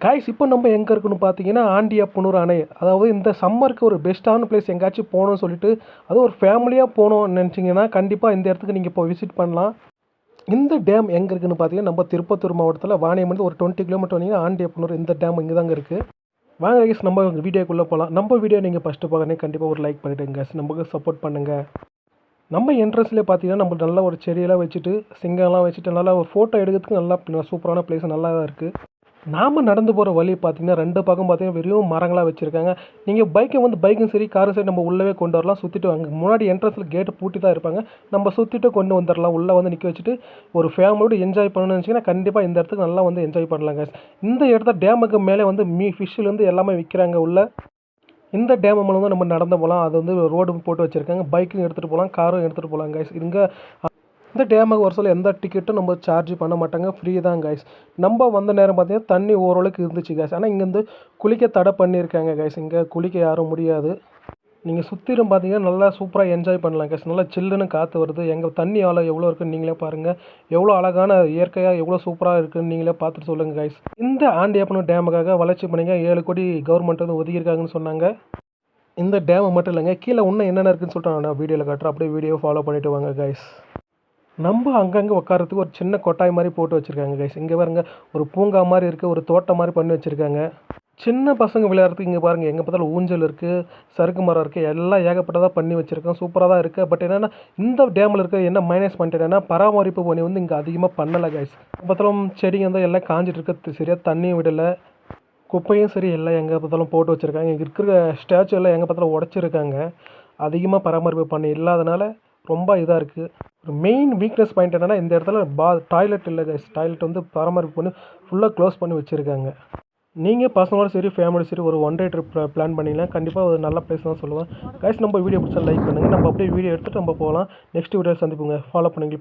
Guys இப்போ நம்ம எங்கே இருக்குன்னு பார்த்தீங்கன்னா ஆண்டியப்பனூர் அணை. அதாவது இந்த சம்மருக்கு ஒரு பெஸ்ட்டான பிளேஸ் எங்கேயாச்சும் போகணும்னு சொல்லிட்டு அதுவும் ஒரு ஃபேமிலியாக போகணும்னு நினச்சிங்கன்னா கண்டிப்பாக இந்த இடத்துக்கு நீங்கள் இப்போ விசிட் பண்ணலாம். இந்த டேம் எங்கே இருக்குதுன்னு பார்த்தீங்கன்னா நம்ம திருப்பத்தூர் மாவட்டத்தில் வாணியம்லேருந்து ஒரு 20 கிலோமீட்டர் வந்தீங்கன்னா ஆண்டியப்பனூர் இந்த டேம் இங்கே தாங்க இருக்குது. வாங்க கைஸ் நம்ம வீடியோக்குள்ளே போகலாம். நம்ம வீடியோ நீங்கள் ஃபஸ்ட்டு பார்க்கறேன் கண்டிப்பாக ஒரு லைக் பண்ணிவிடுங்க கைஸ், நமக்கு சப்போர்ட் பண்ணுங்கள். நம்ம என்ட்ரன்ஸ்லேயே பார்த்தீங்கன்னா நம்ம நல்லா ஒரு செடியெல்லாம் வச்சுட்டு சிங்கம்லாம் வச்சுட்டு நல்லா ஒரு ஃபோட்டோ எடுக்கிறதுக்கு நல்லா சூப்பரான பிளேஸ் நல்லா தான் இருக்குது. நாம் நடந்து போகிற வழி பார்த்தீங்கன்னா 2 பக்கம் பார்த்தீங்கன்னா வெறும் மரங்களாக வச்சுருக்காங்க. நீங்கள் பைக்கும் சரி காரும் சரி நம்ம உள்ளவே கொண்டு வரலாம். சுற்றிட்டு வாங்க, முன்னாடி என்ட்ரன்ஸில் கேட்டு பூட்டி தான் இருப்பாங்க. நம்ம சுற்றிட்டு கொண்டு வந்துடலாம். உள்ளே வந்து நிற்க வச்சுட்டு ஒரு ஃபேமிலியோடு என்ஜாய் பண்ணணும்னு நினச்சிங்கன்னா கண்டிப்பாக இந்த இடத்துக்கு நல்லா வந்து என்ஜாய் பண்ணலாங்க. இந்த இடத்த டேமுக்கு மேலே வந்து ஃபிஷ்ஷுலேருந்து எல்லாமே விற்கிறாங்க உள்ள. இந்த டேம் மூலம் தான் நம்ம நடந்து போகலாம். அது வந்து ரோடு போட்டு வச்சுருக்காங்க. பைக்கும் எடுத்துகிட்டு போகலாம், காரும் எடுத்துகிட்டு போகலாம் கைஸ். இந்த டேமுக்கு ஒரு சில எந்த டிக்கெட்டும் நம்ம சார்ஜ் பண்ண மாட்டாங்க, ஃப்ரீ தான் கைஸ். நம்ம வந்த நேரம் பார்த்தீங்கன்னா தண்ணி ஓரளவுக்கு இருந்துச்சு கைஸ். ஆனால் இங்கேருந்து குளிக்க தடை பண்ணியிருக்காங்க கைஸ். இங்கே குளிக்க யாரும் முடியாது. நீங்கள் சுற்றிலும் பார்த்தீங்கன்னா நல்லா சூப்பராக என்ஜாய் பண்ணலாம் கைஸ். நல்லா சில்லுன்னு காற்று வருது. எங்கள் தண்ணி ஆழம் எவ்வளோ இருக்குன்னு நீங்களே பாருங்கள். எவ்வளோ அழகான இயற்கையாக எவ்வளோ சூப்பராக இருக்குதுன்னு நீங்களே பார்த்துட்டு சொல்லுங்கள் கைஸ். இந்த ஆண்டியப்பனூர் டேமுக்காக வளர்ச்சி பண்ணிங்க 7 கோடி கவர்மெண்ட் வந்து ஒதுக்கியிருக்காங்கன்னு சொன்னாங்க. இந்த டேமை மட்டும் இல்லைங்க, கீழே இன்னும் என்னென்ன இருக்குதுன்னு சொல்லிட்டு நான் வீடியோவில் காட்டுறேன். அப்படியே வீடியோ ஃபாலோ பண்ணிவிட்டு வாங்க கைஸ். நம்ம அங்கங்கே உட்காரத்துக்கு ஒரு சின்ன கொட்டாய் மாதிரி போட்டு வச்சுருக்காங்க கைஸ். இங்கே பாருங்க ஒரு பூங்கா மாதிரி இருக்குது, ஒரு தோட்டம் மாதிரி பண்ணி வச்சுருக்காங்க. சின்ன பசங்க விளையாடுறதுக்கு இங்கே பாருங்கள் எங்கே பார்த்தாலும் ஊஞ்சல் இருக்குது, சறுக்கு மரம் இருக்குது, எல்லாம் ஏகப்பட்டதாக பண்ணி வச்சுருக்கோம். சூப்பராக தான் இருக்குது. பட் என்னென்னா இந்த டேமில் இருக்க என்ன மைனஸ் பண்ணிட்டு என்னென்னா பராமரிப்பு பணி வந்து இங்கே அதிகமாக பண்ணலை கைஸ். பார்த்தாலும் செடிங்க வந்து எல்லாம் காஞ்சிட்டு இருக்குது, சரியாக தண்ணியும் விடலை, குப்பையும் சரி எல்லாம் எங்கே பார்த்தாலும் போட்டு வச்சுருக்காங்க. இங்கே இருக்கிற ஸ்டாச்சு எல்லாம் எங்கே பார்த்தாலும் உடச்சிருக்காங்க. அதிகமாக பராமரிப்பு பண்ணி இல்லாதனால ரொம்ப இதாக இருக்குது. ஒரு மெயின் வீக்னஸ் பாயிண்ட் என்னென்னா இந்த இடத்துல டாய்லெட் இல்லை கைஸ். டாய்லெட் வந்து பராமரிப்பு பண்ணி ஃபுல்லாக க்ளோஸ் பண்ணி வச்சுருக்காங்க. நீங்கள் பசங்களோட சரி ஃபேமிலி சரி ஒரு 1 டே ட்ரிப் பிளான் பண்ணிங்கன்னா கண்டிப்பாக ஒரு நல்ல பிளேஸ் தான் சொல்லுவேன் கைஸ். நம்ம வீடியோ பிடிச்சா லைக் பண்ணுங்கள். நம்ம அப்படியே வீடியோ எடுத்துகிட்டு நம்ம போகலாம். Next video சந்திப்புங்க. ஃபாலோ பண்ணுங்க.